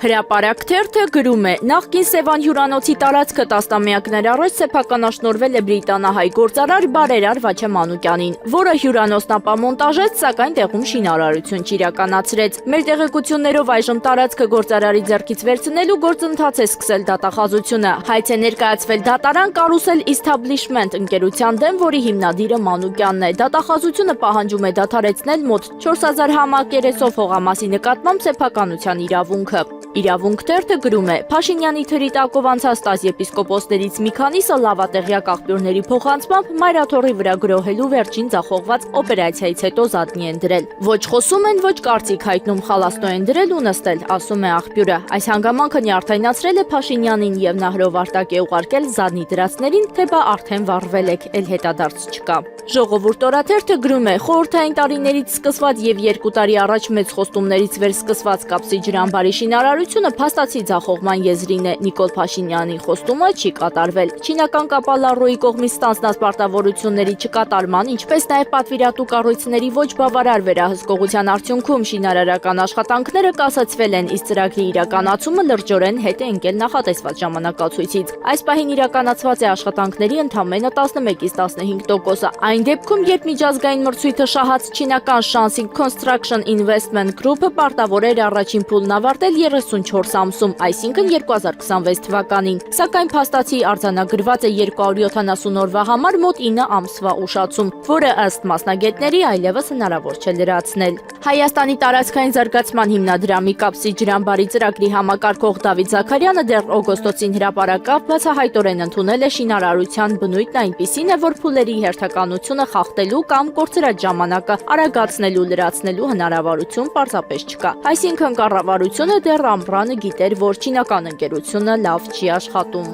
Հրապարակ թերթը գրում է. նախկին Սևան հյուրանոցի տարածքը տասնամյակներ առաջ սեփականաշնորհվել է բրիտանահայ գործարար Բարերար Վաչե Մանուկյանին, որը հյուրանոցն ապամոնտաժեց, սակայն տեղում շինարարություն չիրականացրեց։ Մեր տեղեկություններով այժմ տարածքը գործարարի ձեռքից վերցնելու գործընթաց է սկսել դատախազությունը։ Հայց է ներկայացվել դատարան Կարուսել Establishment ընկերության դեմ, որի հիմնադիրը Մանուկյանն է։ Դատախազությունը պահանջում է դադարեցնել մոտ 4000 համակերեսով հողամասի նկատմամբ սեփականության իրավունքը։ Իրավունք թերթը գրում է. Փաշինյանի թրի տակով անցած 10 եպիսկոպոսներից մի քանիսը լավատեղյակ աղբյուրների փոխանցմամբ մայրաթոռի վրա գրոհելու վերջին ձախողված օպերացիայից հետո զատնի են դրել։ Ոչ խոսում են, ոչ կարծիք հայտնում, խալաստո են դրել ու նստել, ասում է աղբյուրը։ Այս հանգամանքը նյարդայնացրել է Փաշինյանին եւ նա հրովարտակ է ուղարկել զատնի դրածներին, թե բա արդեն վառվել եք, էլ հետադարձ չկա։ Ժողովուրդ օրաթերթը գրում է. խորհրդային տարիներից սկսված եւ 2 տարի առաջ մեծ խոստումներից վեր սկսված Կապսի ջրամբարի շինարարությունը փաստացի ձախողման եզրին է։ Նիկոլ Փաշինյանի խոստումը չի կատարվել։ Չինական Կապալառոյի կողմից ստանձնած պարտավորությունների չկատարման, ինչպես նաեւ պատվիրատու կառույցների ոչ բավարար վերահսկողության արդյունքում շինարարական աշխատանքները կասեցվել են, իսկ ծրագրի իրականացումը լրջորեն հետ է ընկել նախատեսված ժամանակացույցից։ Այս պահին իրականացված է աշխատանքների ընդամենը 11-ից 15%-ը։ Այն դեպքում, երբ միջազգային մրցույթը շահած չինական Shansing Construction Investment Group-ը պարտավոր էր առաջին փուլն ավարտել 34 ամսում, այսինքն 2026 թվականին, սակայն փաստացի արձանագրված է 270 օրվա համար մոտ 9 ամսվա ուշացում, որը ըստ մասնագետների այլևս հնարավոր չէ լրացնել։ Հայաստանի տարածքային զարգացման հիմնադրամի Կապսի ջրամբարի ծրագրի համակարգող Դավիթ Զաքարյանը դեռ օգոստոսին հրապարակավ բացահայտորեն ընդունել է շինարարության բնույթն այնպիսին է, որ փուլերի հերթականությունը խախտելու կամ կորցրած ժամանակը արագացնելու լրացնելու հնարավորություն պարզապես չկա։ Այսինքն կառավարությունը դեռ ամռանը գիտեր, որ չինական ընկերությունը լավ չի աշխատում։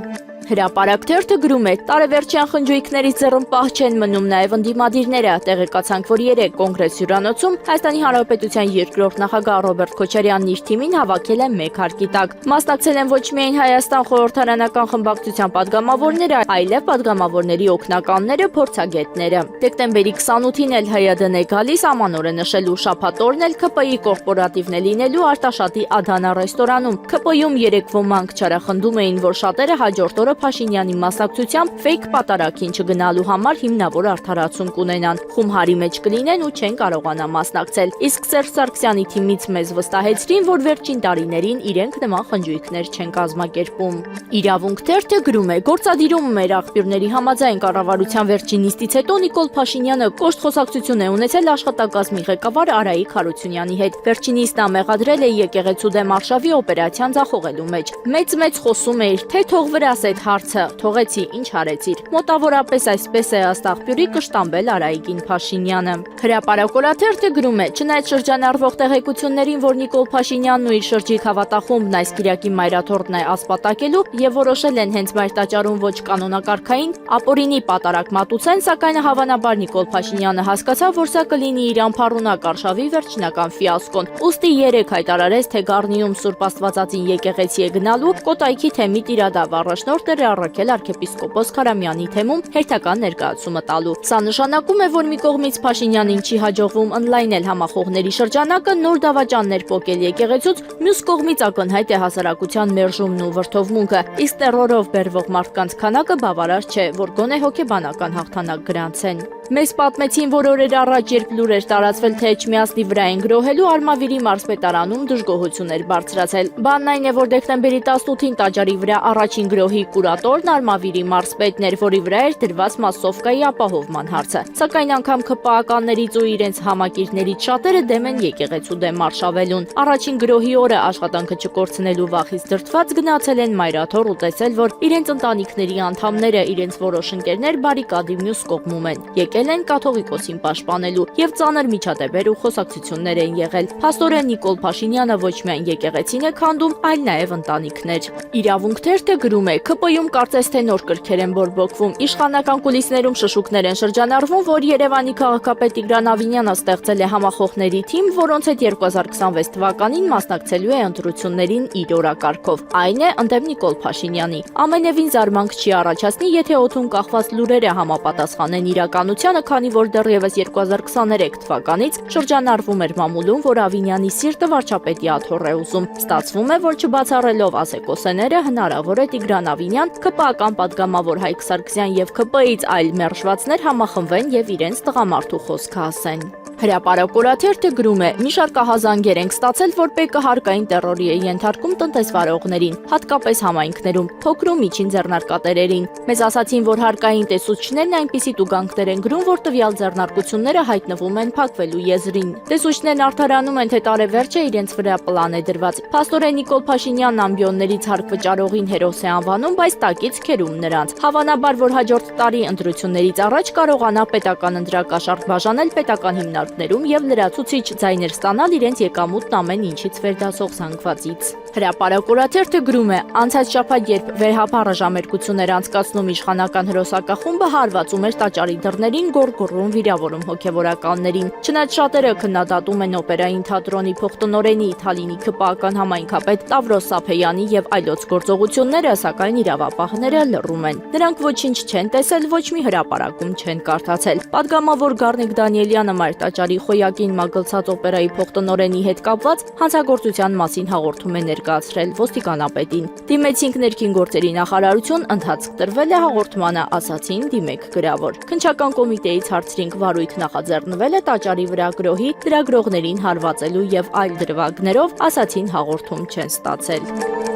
Հրապարակ թերթը գրում է. տարեվերջյան խնջույքներից ձեռնպահ չեն մնում նաև ընդդիմադիրները։ Տեղեկացանք, որ 3 կոնգրես հյուրանոցում Հայաստանի Հանրապետության երկրորդ նախագահ Ռոբերտ Քոչարյանն իր թիմին հավաքել է մեկ հարկի տակ։ Մասնակցել են ոչ միայն Հայաստան խորհրդարանական խմբակցության падգամավորները, այլև падգամավորների օգնականները, փորձագետները։ Դեկտեմբերի 28-ին էլ ՀՅԴ-ն է գալիս ամանորը նշելու, շաբաթ օրն էլ ՔՊԻ կորպորատիվն է լինելու Արտաշատի Ադանա ռեստորանում։ ՔՊԻ-ում 3 ոմանք չարախնդում էին, որ շատերը հաջորդ օրը Փաշինյանի մասնակցությամբ ֆեյք պատարագին չգնալու համար հիմնավոր արդարացում կունենան, խումհարի մեջ կլինեն ու չեն կարողանա մասնակցել։ Իսկ Սերժ Սարգսյանի թիմից մեզ վստահեցրին, որ վերջին տարիներին իրենք նման խնջույքներ չեն կազմակերպում։ Իրավունք թերթը գրում է. գործադիրում մեր աղբյուրների համաձայն կառավարության վերջին նիստից հետո Նիկոլ Փաշինյանը կոշտ խոսակցություն է ունեցել աշխատակազմի ղեկավար Արայիկ Հարությունյանի հետ։ Վերջինիս նա մեղադրել է եկեղեցու դեմ արշավի օպերացիան ձախողելու մեջ։ Մեծ խոսում էր, թե թող վրաս այդ հարցը, թողեցի, ինչ արեցիր։ Մոտավորապես այսպես է ըստ աղբյուրի կշտամբել Արայիկին Փաշինյանը։ Հրապարակ օրաթերթը գրում է. չնայած շրջանառվող տեղեկություններին, որ Նիկոլ Փաշինյանն ու իր շրջիկ հավատախումբն այս կիրակի մայրաթոռն է ասպատակելու եւ որոշել են հենց մայրտաճարում ոչ կանոնակարգային ապօրինի պատարագ մատուցեն, սակայն հավանաբար Նիկոլ Փաշինյանը հասկացավ, որ սա կլինի իր անփառունակ արշավի վերջնական ֆիասկոն։ Ուստի 3 հայտարարեց, թե Գառնիում Սուրբ Աստվածածին եկեղեցի է գնալու, Կոտայքի թեմի տիրադավ առաջնորդ է առաքել arczepiskopos Քարամյանի թեմում հերթական ներկայացումը տալու։ Սա նշանակում է, որ մի կողմից Փաշինյանին չի հաջողվում ընդլայնել համախոհների շրջանակը, նոր դավաճաններ պոկել եկեղեցուց, մյուս կողմից ակնհայտ է հասարակության մերժումն ու վրդովմունքը, իսկ տեռորով բերվող մարդկանց քանակը բավարար չէ, որ գոնե հոգեբանական հաղթանակ գրանցեն։ Մեզ պատմեցին, որ օրեր առաջ, երբ լուր էր տարածվել, թե Էջմիածնի վրա են գրոհելու, Արմավիրի մարզպետարանում դժգոհություն էր բարձրացել։ Բանն այն է, որ դեկտեմբերի 18-ին տաճարի վրա առաջին գրոհի կուրատորն Արմավիրի մարզպետն էր, որի վրա էր դրված մասովկայի ապահովման հարցը։ Սակայն անգամ ԿՊԱ-ականներից ու իրենց համակիրներից շատերը դեմ են եկեղեցու դեմ արշավելուն։ Առաջին գրոհի օրը աշխատանքը չկորցնելու վախից դրդված գնացել են մայրաթոռ ու տեսել, որ իրենց ընտանիքների անդամները, իրենց որոշ ընկերներ բարիկադի մյուս կողմում են։ Եկել են կաթողիկոսին պաշտպանելու եւ ծանր միջադեպեր ու խոսակցություններ են եղել։ Փաստորեն Նիկոլ Փաշինյանը ոչ միայն եկեղեցին է քանդում, այլ նաեւ ընտանիքներ։ Իրավունք թերթը գրում է. ՔՊԻ Մետրոյում կարծես թե նոր կրքեր են բորբոքվում։ Իշխանական կուլիսներում շշուկներ են շրջանառվում, որ Երևանի քաղաքապետ Տիգրան Ավինյանը ստեղծել է համախոհների թիմ, որոնց հետ 2026 թվականին մասնակցելու է ընտրություններին իր օրակարգով։ Այն է ընդդեմ Նիկոլ Փաշինյանի։ Ամենևին զարմանք չի առաջացնի, եթե օդում կախված լուրերը համապատասխանեն իրականությանը, քանի որ դեռևս 2023 թվականից շրջանառվում էր մամուլում, որ Ավինյանի սիրտը վարչապետի աթոռ է ուզում։ Ստացվում է, որ չբացառելով ասեկոսեները, հնարավոր է Տիգրան Ավինյան, ԿՊԱ-կան պատգամավոր Հայկ Սարգսյան եւ ԿՊ-ից այլ մերժվածներ համախմբվեն եւ իրենց տղամարդու խոսքը ասեն։ Հրապարակորաթերթը գրում է. մի շարք ահազանգեր ենք ստացել, որ ՊԿ հարկային տերորի է ենթարկում տնտեսվարողներին, հատկապես համայնքներում, փոքր ու միջին ձեռնարկատերերին։ Մեզ ասացին, որ հարկային տեսուչներն այնպիսի տուգանքներ են գրում, որ տվյալ ձեռնարկությունները հայտնվում են փակվելու եզրին։ Տեսուչներն արդարանում են, թե տարեվերջը իրենց վրա պլան է դրված։ Փաստորեն Նիկոլ Փաշինյանն ամբիոններից հարկ վճարողին հերոս է անվանում, բայց տակից քերում նրանց։ Հավանաբար, որ հաջորդ տարի ընտրություններից առաջ կարողանա պետական ընտրակաշառք բաժանել պետական հիմնարկներում եւ լրացուցիչ ձայներ ստանալ իրենց եկամուտն ամեն ինչից վերդասող զանգվածից։ Հրապարակորաթերթը գրում է. անցած շաբաթ, երբ վեհապարը ժամերկություններ անցկացնում իշխանական հրոսակախումբը հարվածում էր տաճարի դռներին, գոռգոռում վիրավորում հոգևորականներին։ Չնայած շատերը քննադատում են օպերային թատրոնի փոխտնօրենի Իտալինի ԿՊԱ-կան համայնքապետ Տավրոս Սափեյանի եւ այլոց գործողությունները, սակայն իրավապահները լռում են։ Նրանք ոչինչ չեն տեսել, ոչ մի հրապարակում չեն կարդացել։ Պատգամավոր Գառնիկ Դանիելյանը Մայր տաճարի խոյակին մագլցած օպերայի փոխտնօրենի հետ կապված հանցագործության մասին հաղորդում է ներկայացրել ոստիկանապետին։ Դիմեցինք ներքին գործերի նախարարություն, ընթացք տրվել է հաղորդմանը, ասացին դիմեք գրավոր։ Քննչական կոմիտեից հարցրինք վարույթ նախաձեռնվել է տաճարի վրա գրոհի, լրագրողներին հարվածելու եւ այլ դրվագներով, ասացին հաղորդում չեն ստացել։